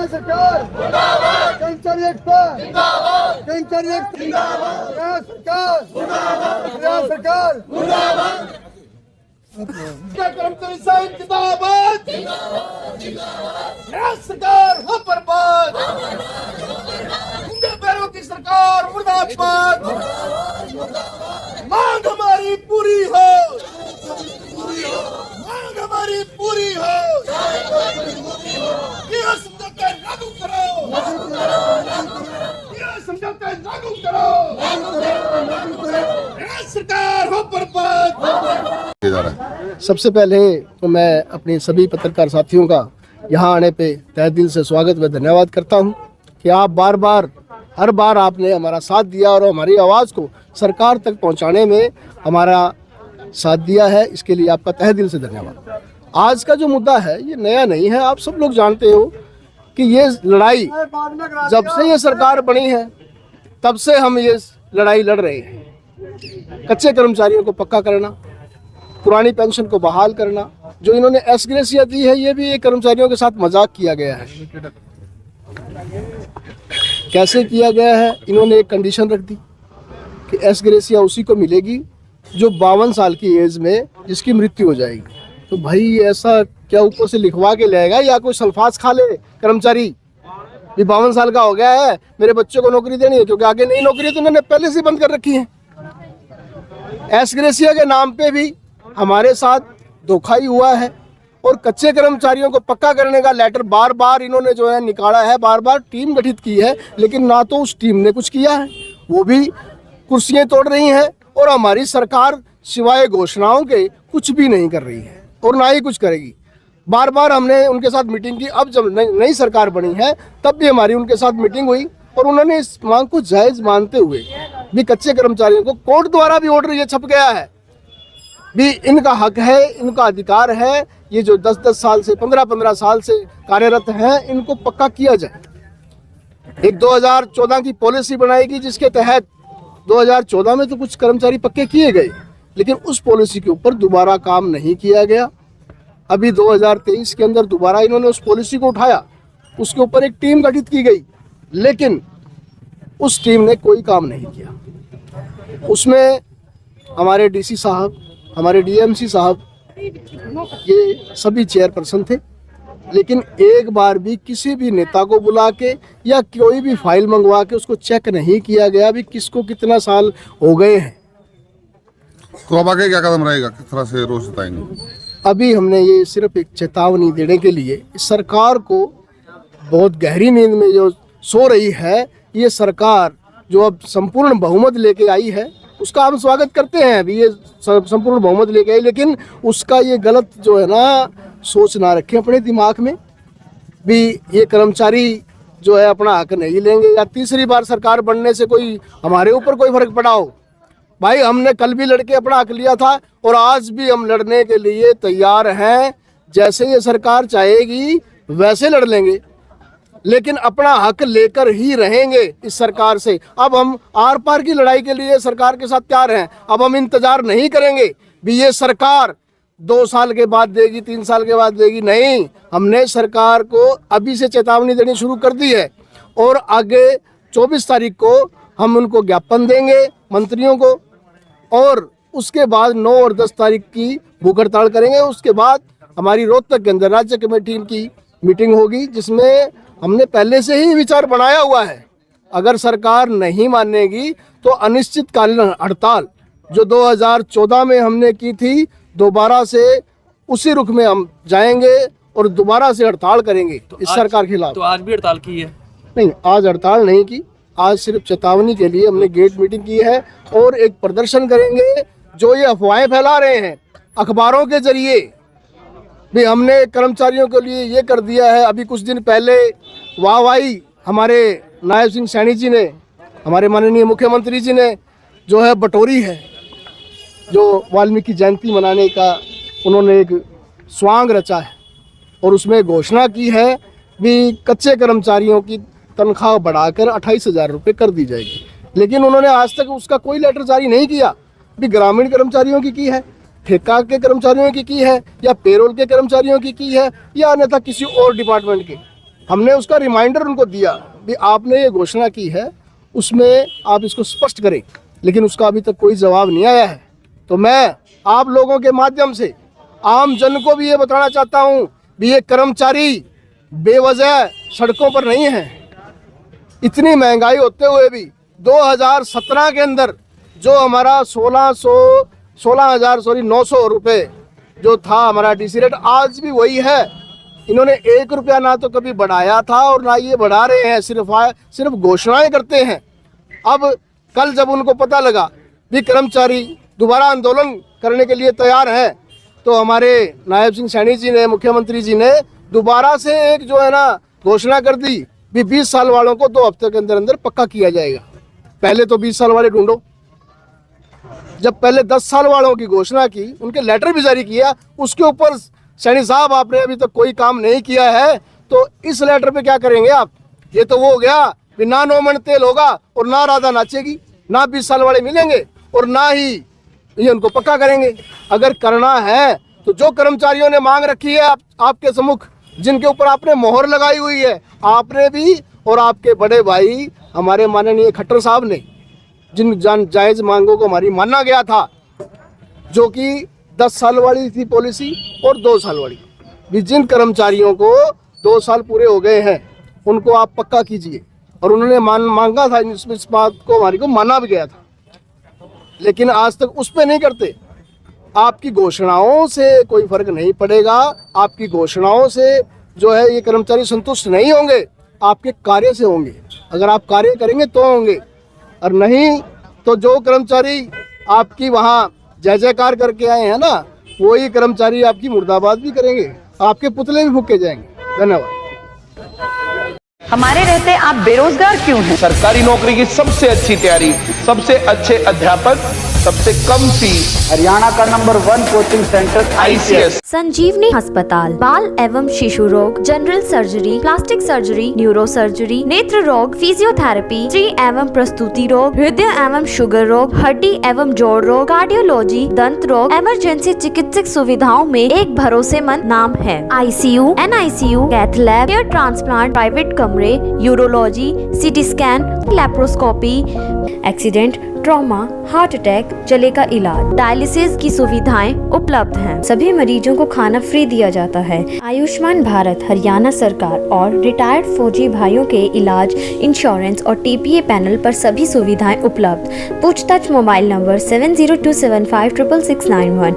सरकार मुर्दाबाद, कर्मचारी एकता जिंदाबाद, कर्मचारी एकता जिंदाबाद, सरकार मुर्दाबाद, सरकार मुर्दाबाद, कर्मचारी संघ जिंदाबाद, सरकार हो बर्बाद, पैरों की सरकार मुर्दाबाद, मांग हमारी पूरी हो, मांग हमारी पूरी हो, ये समझौता लागू करो, ये समझौता लागू करो, सरकार हो बर्बाद। सबसे पहले तो मैं अपने सभी पत्रकार साथियों का यहाँ आने पे तहे दिल से स्वागत व धन्यवाद करता हूँ कि आप हर बार आपने हमारा साथ दिया और हमारी आवाज़ को सरकार तक पहुँचाने में हमारा साथ दिया है। इसके लिए आपका तहे दिल से धन्यवाद। आज का जो मुद्दा है ये नया नहीं है, आप सब लोग जानते हो कि ये लड़ाई जब से ये सरकार बनी है तब से हम ये लड़ाई लड़ रहे हैं। कच्चे कर्मचारियों को पक्का करना, पुरानी पेंशन को बहाल करना, जो इन्होंने एस ग्रेसिया दी है ये भी एक कर्मचारियों के साथ मजाक किया गया है। कैसे किया गया है? इन्होंने एक कंडीशन रख दी कि एस ग्रेसिया उसी को मिलेगी जो 52 साल की एज में जिसकी मृत्यु हो जाएगी। तो भाई ऐसा क्या ऊपर से लिखवा के लाएगा या कोई सल्फास खा ले कर्मचारी? ये 52 साल का हो गया है, मेरे बच्चों को नौकरी देनी है, क्योंकि आगे नई नौकरी तो इन्होंने पहले से बंद कर रखी है। एस ग्रेसिया के नाम पे भी हमारे साथ धोखा ही हुआ है और कच्चे कर्मचारियों को पक्का करने का लेटर बार बार इन्होंने जो है निकाला है, बार बार टीम गठित की है, लेकिन ना तो उस टीम ने कुछ किया है, वो भी कुर्सियां तोड़ रही हैं और हमारी सरकार सिवाय घोषणाओं के कुछ भी नहीं कर रही है और ना ही कुछ करेगी। बार बार हमने उनके साथ मीटिंग की, अब जब नई सरकार बनी है तब भी हमारी उनके साथ मीटिंग हुई और उन्होंने इस मांग को जायज़ मानते हुए भी कच्चे कर्मचारियों को कोर्ट द्वारा भी ऑर्डर ये छप गया है भी इनका हक है, इनका अधिकार है, ये जो 10-10 साल से 15-15 साल से कार्यरत हैं इनको पक्का किया जाए। एक 2014 की पॉलिसी बनाएगी जिसके तहत 2014 में तो कुछ कर्मचारी पक्के किए गए, लेकिन उस पॉलिसी के ऊपर दोबारा काम नहीं किया गया। अभी 2023 के अंदर दोबारा इन्होंने उस पॉलिसी को उठाया, उसके ऊपर एक टीम गठित की गई, लेकिन उस टीम ने कोई काम नहीं किया। उसमें हमारे डीसी साहब, हमारे डीएमसी साहब, ये सभी चेयरपर्सन थे, लेकिन एक बार भी किसी भी नेता को बुला के या कोई भी फाइल मंगवा के उसको चेक नहीं किया गया भी किसको कितना साल हो गए हैं। तो अब आगे क्या कदम रहेगा, किस तरह से रोष जताएंगे? अभी हमने ये सिर्फ एक चेतावनी देने के लिए सरकार को, बहुत गहरी नींद में जो सो रही है ये सरकार, जो अब संपूर्ण बहुमत लेके आई है उसका हम स्वागत करते हैं। अभी ये संपूर्ण बहुमत लेके आई, लेकिन उसका ये गलत जो है ना सोच ना रखें अपने दिमाग में भी ये कर्मचारी जो है अपना हक नहीं लेंगे या तीसरी बार सरकार बनने से कोई हमारे ऊपर कोई फर्क पड़ा हो। भाई हमने कल भी लड़के अपना हक लिया था और आज भी हम लड़ने के लिए तैयार हैं। जैसे ये सरकार चाहेगी वैसे लड़ लेंगे, लेकिन अपना हक लेकर ही रहेंगे इस सरकार से। अब हम आर पार की लड़ाई के लिए सरकार के साथ तैयार हैं। अब हम इंतजार नहीं करेंगे भी ये सरकार 2 साल के बाद देगी, 3 साल के बाद देगी, नहीं। हमने सरकार को अभी से चेतावनी देनी शुरू कर दी है और आगे 24 तारीख को हम उनको ज्ञापन देंगे मंत्रियों को और उसके बाद 9 और 10 तारीख की भूख हड़ताल करेंगे। उसके बाद हमारी रोहतक के अंदर राज्य कमेटी की मीटिंग होगी जिसमें हमने पहले से ही विचार बनाया हुआ है। अगर सरकार नहीं मानेगी तो अनिश्चितकालीन हड़ताल जो 2014 में हमने की थी, दोबारा से उसी रुख में हम जाएंगे और दोबारा से हड़ताल करेंगे तो इस सरकार के खिलाफ। तो आज भी हड़ताल की है? नहीं, आज हड़ताल नहीं की, आज सिर्फ चेतावनी के लिए हमने गेट मीटिंग की है और एक प्रदर्शन करेंगे। जो ये अफवाहें फैला रहे हैं अखबारों के जरिए भी हमने कर्मचारियों के लिए ये कर दिया है। अभी कुछ दिन पहले वाहवाही हमारे नायब सिंह सैनी जी ने, हमारे माननीय मुख्यमंत्री जी ने जो है बटोरी है, जो वाल्मीकि जयंती मनाने का उन्होंने एक स्वांग रचा है और उसमें घोषणा की है भी कच्चे कर्मचारियों की तनख्वाह बढ़ाकर 28,000 रुपये कर दी जाएगी, लेकिन उन्होंने आज तक उसका कोई लेटर जारी नहीं किया। भी ग्रामीण कर्मचारियों की है, ठेका के कर्मचारियों की है, या पेरोल के कर्मचारियों की है, या अन्यथा किसी और डिपार्टमेंट के। हमने उसका रिमाइंडर उनको दिया भी आपने ये घोषणा की है, उसमें आप इसको स्पष्ट करें, लेकिन उसका अभी तक कोई जवाब नहीं आया है। तो मैं आप लोगों के माध्यम से आम जन को भी ये बताना चाहता हूँ भी ये कर्मचारी बेवजह सड़कों पर नहीं है। इतनी महंगाई होते हुए भी 2017 के अंदर जो हमारा 900 रुपये जो था हमारा डीसी रेट, आज भी वही है। इन्होंने 1 रुपया ना तो कभी बढ़ाया था और ना ये बढ़ा रहे हैं, सिर्फ घोषणाएं करते हैं। अब कल जब उनको पता लगा भी कर्मचारी दोबारा आंदोलन करने के लिए तैयार है, तो हमारे नायब सिंह सैनी जी ने, मुख्यमंत्री जी ने दोबारा से एक जो है ना घोषणा कर दी भी 20 साल वालों को 2 हफ्ते के अंदर अंदर पक्का किया जाएगा। पहले तो 20 साल वाले ढूंढो। जब पहले 10 साल वालों की घोषणा की, उनके लेटर भी जारी किया, उसके ऊपर सैनी साहब आपने अभी तक कोई काम नहीं किया है, तो इस लेटर पे क्या करेंगे आप? ये तो वो हो गया कि ना 9 मन तेल होगा और ना राधा नाचेगी, ना 20 साल वाले मिलेंगे और ना ही ये उनको पक्का करेंगे। अगर करना है तो जो कर्मचारियों ने मांग रखी है आपके सम्मुख, जिनके ऊपर आपने मोहर लगाई हुई है, आपने भी और आपके बड़े भाई हमारे माननीय खट्टर साहब ने, जिन जायज़ मांगों को हमारी माना गया था, जो कि 10 साल वाली थी पॉलिसी और 2 साल वाली भी, जिन कर्मचारियों को 2 साल पूरे हो गए हैं उनको आप पक्का कीजिए। और उन्होंने मांगा था, इस बात को हमारी को माना भी गया था, लेकिन आज तक उस पर नहीं करते। आपकी घोषणाओं से कोई फर्क नहीं पड़ेगा। आपकी घोषणाओं से जो है ये कर्मचारी संतुष्ट नहीं होंगे, आपके कार्य से होंगे। अगर आप कार्य करेंगे तो होंगे, और नहीं तो जो कर्मचारी आपकी वहाँ जय जयकार करके आए हैं ना, वही कर्मचारी आपकी मुर्दाबाद भी करेंगे, आपके पुतले भी फूके जाएंगे। धन्यवाद। हमारे रहते आप बेरोजगार क्यों हैं? सरकारी नौकरी की सबसे अच्छी तैयारी, सबसे अच्छे अध्यापक, सबसे कम फीस, हरियाणा का नंबर 1 कोचिंग सेंटर ICS। संजीवनी अस्पताल, बाल एवं शिशु रोग, general surgery, plastic surgery, neuro surgery, नेत्र रोग, फिजियोथेरेपी, स्त्री एवं प्रसूति रोग, हृदय एवं शुगर रोग, हड्डी एवं जोड़ रोग, कार्डियोलॉजी, दंत रोग, इमरजेंसी चिकित्सक सुविधाओं में एक भरोसेमंद नाम है। ICU, NICU, cath lab, hair transplant, private कमरे, urology, CT scan, laparoscopy, accident, trauma, heart attack, जले का इलाज, डायलिसिस की सुविधाएं उपलब्ध हैं। सभी मरीजों को खाना फ्री दिया जाता है। आयुष्मान भारत हरियाणा सरकार और रिटायर्ड फौजी भाइयों के इलाज, इंश्योरेंस और TPA पैनल पर सभी सुविधाएं उपलब्ध। पूछताछ मोबाइल नंबर 7027566691।